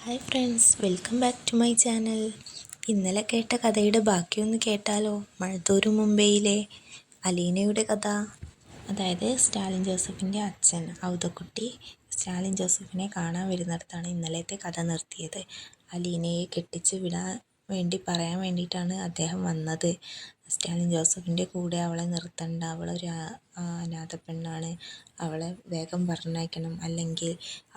Hi friends, welcome back to my channel. ഇന്നലെ കേട്ട കഥയുടെ ബാക്കിയൊന്ന് കേട്ടാലോ? മഴത്തോരു മുംബൈയിലെ അലീനയുടെ കഥ. അതായത് സ്റ്റാലിൻ ജോസഫിൻ്റെ അച്ഛൻ ഔതക്കുട്ടി സ്റ്റാലിൻ ജോസഫിനെ കാണാൻ വരുന്നിടത്താണ് ഇന്നലത്തെ കഥ നിർത്തിയത്. അലീനയെ കെട്ടിച്ച് വിടാൻ പറയാൻ വേണ്ടിയിട്ടാണ് അദ്ദേഹം വന്നത്. സ്റ്റാലിൻ ജോസഫിൻ്റെ കൂടെ അവളെ നിർത്തണ്ട, അവളൊരു അനാഥ പെണ്ണാണ്, അവളെ വേഗം പറഞ്ഞയക്കണം, അല്ലെങ്കിൽ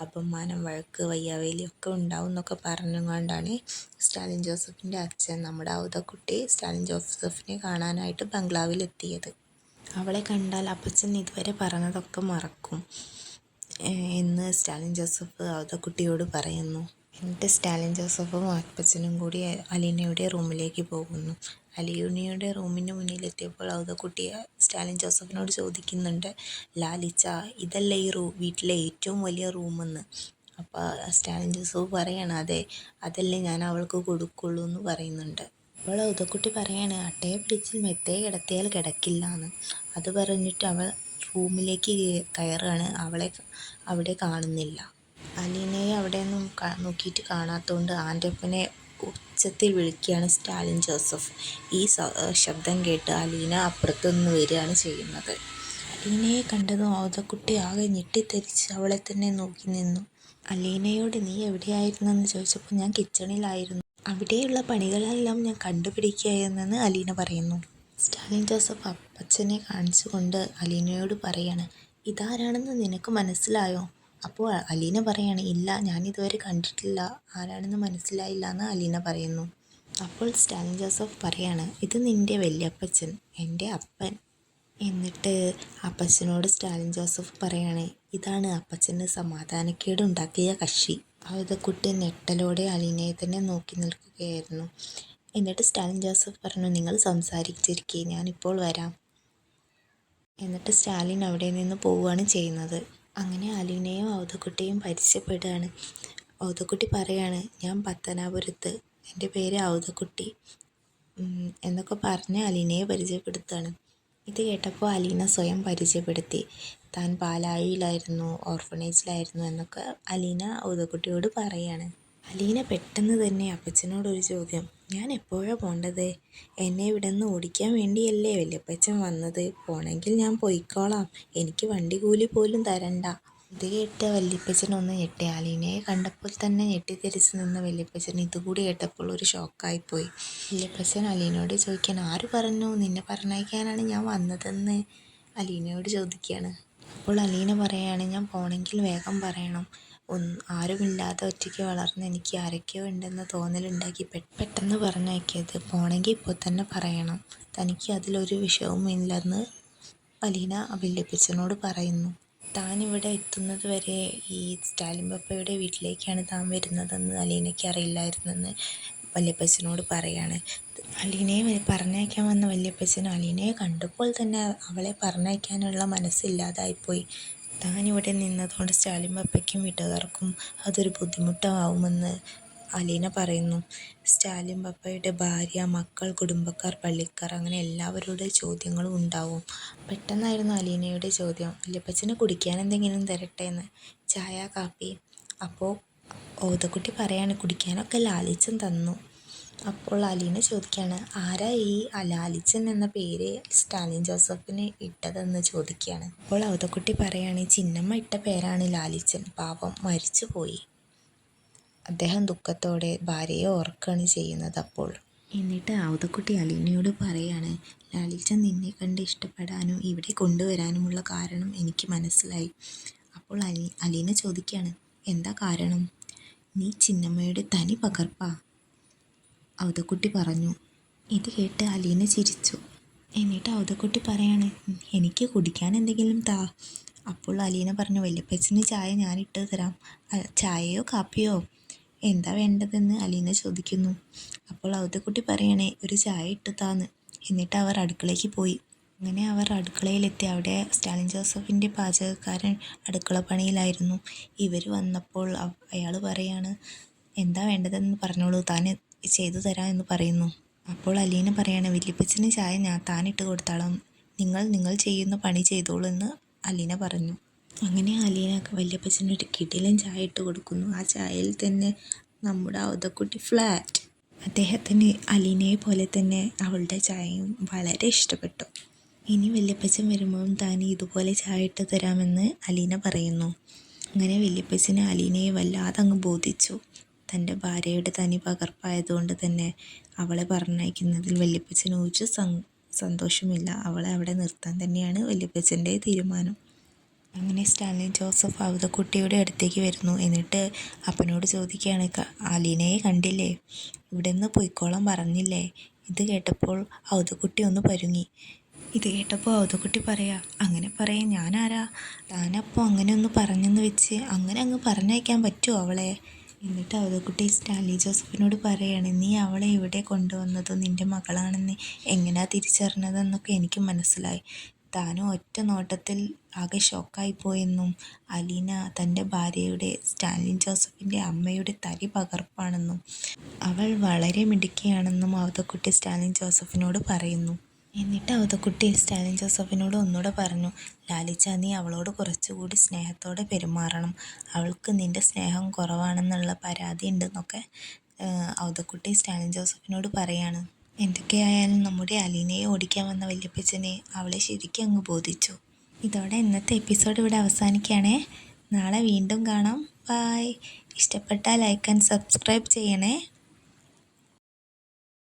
അപമാനം, വഴക്ക്, വയ്യാവേലിയൊക്കെ ഉണ്ടാവും എന്നൊക്കെ പറഞ്ഞുകൊണ്ടാണ് സ്റ്റാലിൻ ജോസഫിൻ്റെ അച്ഛൻ നമ്മുടെ ഔതക്കുട്ടി സ്റ്റാലിൻ ജോസഫിനെ കാണാനായിട്ട് ബംഗ്ലാവിലെത്തിയത്. അവളെ കണ്ടാൽ അപ്പച്ചൻ ഇതുവരെ പറഞ്ഞതൊക്കെ മറക്കും എന്ന് സ്റ്റാലിൻ ജോസഫ് ഔതക്കുട്ടിയോട് പറയുന്നു. എന്നിട്ട് സ്റ്റാലിൻ ജോസഫും അപ്പച്ചനും കൂടി അലീനയുടെ റൂമിലേക്ക് പോകുന്നു. അലീനയുടെ റൂമിന് മുന്നിലെത്തിയപ്പോൾ ഔതക്കുട്ടി സ്റ്റാലിൻ ജോസഫിനോട് ചോദിക്കുന്നുണ്ട്, ലാലിച്ച, ഇതല്ലേ ഈ വീട്ടിലെ ഏറ്റവും വലിയ റൂമെന്ന്. അപ്പോൾ സ്റ്റാലിൻ ജോസഫ് പറയാണ്, അതെ, അതല്ലേ ഞാൻ അവൾക്ക് കൊടുക്കുള്ളൂ എന്ന് പറയുന്നുണ്ട്. അപ്പോൾ ഔതക്കുട്ടി പറയാണ്, അട്ടയെ പിടിച്ച് മെത്തയെ കിടത്തിയാൽ കിടക്കില്ല എന്ന്. അത് പറഞ്ഞിട്ട് അവൾ റൂമിലേക്ക് കയറുകയാണ്. അവളെ അവിടെ കാണുന്നില്ല. അലീനയെ അവിടെയൊന്നും നോക്കിയിട്ട് കാണാത്തതുകൊണ്ട് ആൻ്റപ്പനെ ഉച്ചത്തിൽ വിളിക്കുകയാണ് സ്റ്റാലിൻ ജോസഫ്. ഈ ശബ്ദം കേട്ട് അലീന അപ്പുറത്തുനിന്ന് വരികയാണ് ചെയ്യുന്നത്. അലീനയെ കണ്ടതും ഔതക്കുട്ടി ആകെ ഞെട്ടിത്തെറിച്ച് അവളെ തന്നെ നോക്കി നിന്നു. അലീനയോട് നീ എവിടെയായിരുന്നെന്ന് ചോദിച്ചപ്പോൾ ഞാൻ കിച്ചണിലായിരുന്നു, അവിടെയുള്ള പണികളെല്ലാം ഞാൻ കണ്ടുപിടിക്കുകയായിരുന്നെന്ന് അലീന പറയുന്നു. സ്റ്റാലിൻ ജോസഫ് അപ്പച്ചനെ കാണിച്ചുകൊണ്ട് അലീനയോട് പറയാണ്, ഇതാരാണെന്ന് നിനക്ക് മനസ്സിലായോ? അപ്പോൾ അലീന പറയാണ്, ഇല്ല, ഞാനിതുവരെ കണ്ടിട്ടില്ല, ആരാണെന്ന് മനസ്സിലായില്ല എന്ന് അലീന പറയുന്നു. അപ്പോൾ സ്റ്റാലിൻ ജോസഫ് പറയാണ്, ഇത് നിൻ്റെ വല്യപ്പച്ചൻ, എൻ്റെ അപ്പൻ. എന്നിട്ട് അപ്പച്ചനോട് സ്റ്റാലിൻ ജോസഫ് പറയാണ്, ഇതാണ് അപ്പച്ചന് സമാധാനക്കേടുണ്ടാക്കിയ കക്ഷി. ഔതക്കുട്ടി ഞെട്ടലോടെ അലീനയെ തന്നെ നോക്കി നിൽക്കുകയായിരുന്നു. എന്നിട്ട് സ്റ്റാലിൻ ജോസഫ് പറഞ്ഞു, നിങ്ങൾ സംസാരിച്ചിരിക്കെ, ഞാനിപ്പോൾ വരാം. എന്നിട്ട് സ്റ്റാലിൻ അവിടെ നിന്ന് പോവുകയാണ് ചെയ്യുന്നത്. അങ്ങനെ അലീനയും ഔതക്കുട്ടിയും പരിചയപ്പെടുകയാണ്. ഔതക്കുട്ടി പറയാണ്, ഞാൻ പത്തനാപുരത്ത്, എൻ്റെ പേര് ഔതക്കുട്ടി എന്നൊക്കെ പറഞ്ഞ് അലീനയെ പരിചയപ്പെടുത്തുകയാണ്. ഇത് കേട്ടപ്പോൾ അലീന സ്വയം പരിചയപ്പെടുത്തി, താൻ പാലായിലായിരുന്നു, ഓർഫനേജിലായിരുന്നു എന്നൊക്കെ അലീന ഔതക്കുട്ടിയോട് പറയാണ്. അലീന പെട്ടെന്ന് തന്നെ അപ്പച്ചനോടൊരു ചോദ്യം, ഞാൻ എപ്പോഴാണ് പോകേണ്ടത്? എന്നെ ഇവിടെ നിന്ന് ഓടിക്കാൻ വേണ്ടിയല്ലേ വല്യപ്പച്ചൻ വന്നത്? പോണെങ്കിൽ ഞാൻ പോയിക്കോളാം, എനിക്ക് വണ്ടി കൂലി പോലും തരണ്ട. ഇത് കേട്ട് വല്യപ്പച്ചൻ ഒന്ന് ഞെട്ടി. അലീനയെ കണ്ടപ്പോൾ തന്നെ ഞെട്ടിത്തെറിച്ച് നിന്ന വല്യപ്പച്ചൻ ഇതുകൂടി കേട്ടപ്പോൾ ഒരു ഷോക്കായിപ്പോയി. വല്യപ്പച്ചൻ അലീനയോട് ചോദിക്കാൻ, ആര് പറഞ്ഞു നിന്നെ പറഞ്ഞയക്കാനാണ് ഞാൻ വന്നതെന്ന് അലീനയോട് ചോദിക്കുകയാണ്. അപ്പോൾ അലീന പറയാണ്, ഞാൻ പോണെങ്കിൽ വേഗം പറയണം, ആരുമില്ലാതെ ഒറ്റയ്ക്ക് വളർന്ന് എനിക്ക് ആരൊക്കെയോ ഉണ്ടെന്ന് തോന്നലുണ്ടാക്കി പെട്ടെന്ന് പറഞ്ഞയക്കരുത്, പോണെങ്കിൽ ഇപ്പോൾ തന്നെ പറയണം, തനിക്ക് അതിലൊരു വിഷയവുമില്ലെന്ന് അലീന വല്യപ്പച്ചനോട് പറയുന്നു. താൻ ഇവിടെ എത്തുന്നത് വരെ ഈ സ്റ്റാലിൻ പപ്പയുടെ വീട്ടിലേക്കാണ് താൻ വരുന്നതെന്ന് അലീനയ്ക്ക് അറിയില്ലായിരുന്നെന്ന് വല്യപ്പച്ചനോട് പറയാണ്. അലീനയെ പറഞ്ഞയക്കാൻ വന്ന വല്യപ്പച്ചൻ അലീനയെ കണ്ടപ്പോൾ തന്നെ അവളെ പറഞ്ഞയക്കാനുള്ള മനസ്സില്ലാതായിപ്പോയി. താനിവിടെ നിന്നതുകൊണ്ട് സ്റ്റാലിൻ പപ്പയ്ക്കും വീട്ടുകാർക്കും അതൊരു ബുദ്ധിമുട്ടാവുമെന്ന് അലീന പറയുന്നു. സ്റ്റാലിൻ പപ്പയുടെ ഭാര്യ, മക്കൾ, കുടുംബക്കാർ, പള്ളിക്കാർ, അങ്ങനെ എല്ലാവരുടെ ചോദ്യങ്ങളും ഉണ്ടാവും. പെട്ടെന്നായിരുന്നു അലീനയുടെ ചോദ്യം, വല്യപ്പച്ചന് കുടിക്കാൻ എന്തെങ്കിലും തരട്ടെ എന്ന്, ചായ, കാപ്പി. അപ്പോൾ ഔതക്കുട്ടി പറയാണ്, കുടിക്കാനൊക്കെ ലാലിച്ചൻ തന്നു. അപ്പോൾ അലീന ചോദിക്കുകയാണ്, ആരാ ഈ ലാലിച്ചൻ എന്ന പേര് സ്റ്റാലിൻ ജോസഫിന് ഇട്ടതെന്ന് ചോദിക്കുകയാണ്. അപ്പോൾ ഔതക്കുട്ടി പറയാണ്, ചിന്നമ്മ ഇട്ട പേരാണ് ലാലിച്ചൻ, പാവം മരിച്ചു പോയി. അദ്ദേഹം ദുഃഖത്തോടെ ഭാര്യയെ ഓർക്കുകയാണ് ചെയ്യുന്നത്. അപ്പോൾ എന്നിട്ട് ഔതക്കുട്ടി അലീനയോട് പറയാണ്, ലാലിച്ചൻ നിന്നെ കണ്ട് ഇഷ്ടപ്പെടാനും ഇവിടെ കൊണ്ടുവരാനുമുള്ള കാരണം എനിക്ക് മനസ്സിലായി. അപ്പോൾ അലീന ചോദിക്കുകയാണ്, എന്താ കാരണം? നീ ചിന്നമ്മയുടെ തനി പകർപ്പാ, ഔതക്കുട്ടി പറഞ്ഞു. ഇത് കേട്ട് അലീന ചിരിച്ചു. എന്നിട്ട് ഔതക്കുട്ടി പറയാണ്, എനിക്ക് കുടിക്കാൻ എന്തെങ്കിലും താ. അപ്പോൾ അലീന പറഞ്ഞു, വല്യപ്പച്ചന് ചായ ഞാനിട്ട് തരാം, ചായയോ കാപ്പിയോ എന്താ വേണ്ടതെന്ന് അലീന ചോദിക്കുന്നു. അപ്പോൾ ഔതക്കുട്ടി പറയണേ, ഒരു ചായ ഇട്ട് താന്ന്. എന്നിട്ട് അവർ അടുക്കളയ്ക്ക് പോയി. അങ്ങനെ അവർ അടുക്കളയിലെത്തി. അവിടെ സ്റ്റാലിൻ ജോസഫിൻ്റെ പാചകക്കാരൻ അടുക്കള പണിയിലായിരുന്നു. ഇവർ വന്നപ്പോൾ അയാൾ പറയാണ്, എന്താ വേണ്ടതെന്ന് പറഞ്ഞോളൂ, താൻ ചെയ്തു തരാം എന്ന് പറയുന്നു. അപ്പോൾ അലീന പറയാണ്, വല്യപ്പച്ചന് ചായ താനിട്ട് കൊടുത്താളും, നിങ്ങൾ ചെയ്യുന്ന പണി ചെയ്തോളൂ എന്ന് അലീന പറഞ്ഞു. അങ്ങനെ അലീന വല്യപ്പച്ചനൊരു കിടിലൻ ചായ ഇട്ട് കൊടുക്കുന്നു. ആ ചായയിൽ തന്നെ നമ്മുടെ ഔതക്കുട്ടി ഫ്ലാറ്റ്. അദ്ദേഹത്തിന് അലീനയെ പോലെ തന്നെ അവളുടെ ചായയും വളരെ ഇഷ്ടപ്പെട്ടു. ഇനി വല്യപ്പച്ചൻ വരുമ്പോഴും താൻ ഇതുപോലെ ചായ ഇട്ട് തരാമെന്ന് അലീന പറയുന്നു. അങ്ങനെ വല്യപ്പച്ചന് അലീനയെ വല്ലാതെ അങ്ങ് ബോധിച്ചു. തൻ്റെ ഭാര്യയുടെ തനി പകർപ്പായതുകൊണ്ട് തന്നെ അവളെ പറഞ്ഞയക്കുന്നതിൽ വല്യപ്പച്ചന് ഒരു സന്തോഷമില്ല. അവളെ അവിടെ നിർത്താൻ തന്നെയാണ് വല്യപ്പച്ചൻ്റെ തീരുമാനം. അങ്ങനെ സ്റ്റാലിൻ ജോസഫ് ഔതക്കുട്ടിയുടെ അടുത്തേക്ക് വരുന്നു. എന്നിട്ട് അപ്പനോട് ചോദിക്കുകയാണ്, അലീനയെ കണ്ടില്ലേ? ഇവിടെ നിന്ന് പൊയ്ക്കോളാൻ പറഞ്ഞില്ലേ? ഇത് കേട്ടപ്പോൾ ഔതക്കുട്ടി ഒന്ന് പരുങ്ങി. ഇത് കേട്ടപ്പോൾ ഔതക്കുട്ടി പറയാ, അങ്ങനെ പറയാൻ ഞാനാരാ? താനപ്പോൾ അങ്ങനെ ഒന്ന് പറഞ്ഞെന്ന് വെച്ച് അങ്ങനെ അങ്ങ് പറഞ്ഞയക്കാൻ പറ്റുമോ അവളെ? എന്നിട്ട് ഔതക്കുട്ടി സ്റ്റാലിൻ ജോസഫിനോട് പറയാണ്, നീ അവളെ ഇവിടെ കൊണ്ടുവന്നതും നിൻ്റെ മകളാണെന്ന് എങ്ങനെയാ തിരിച്ചറിഞ്ഞതെന്നൊക്കെ എനിക്ക് മനസ്സിലായി. താനും ഒറ്റ നോട്ടത്തിൽ ആകെ ഷോക്കായിപ്പോയെന്നും അലീന തൻ്റെ ഭാര്യയുടെ സ്റ്റാലിൻ ജോസഫിൻ്റെ അമ്മയുടെ തനി പകർപ്പാണെന്നും അവൾ വളരെ മിടുക്കിയാണെന്നും ഔതക്കുട്ടി സ്റ്റാലിൻ ജോസഫിനോട് പറയുന്നു. എന്നിട്ട് ഔതക്കുട്ടി സ്റ്റാലിൻ ജോസഫിനോട് ഒന്നുകൂടെ പറഞ്ഞു, ലാലിച്ച, നീ അവളോട് കുറച്ചുകൂടി സ്നേഹത്തോടെ പെരുമാറണം. അവൾക്ക് നിൻ്റെ സ്നേഹം കുറവാണെന്നുള്ള പരാതി ഉണ്ടെന്നൊക്കെ ഔതക്കുട്ടി സ്റ്റാലിൻ ജോസഫിനോട് പറയാണ്. എന്തൊക്കെയായാലും നമ്മുടെ അലീനയെ ഓടിക്കാൻ വന്ന വല്യപ്പച്ചനെ അവളെ ശരിക്കും അങ്ങ് ബോധിച്ചു. ഇതോടെ ഇന്നത്തെ എപ്പിസോഡ് ഇവിടെ അവസാനിക്കുകയാണേ. നാളെ വീണ്ടും കാണാം. ബൈ. ഇഷ്ടപ്പെട്ടാൽ ലൈക്ക് ആൻഡ് സബ്സ്ക്രൈബ് ചെയ്യണേ.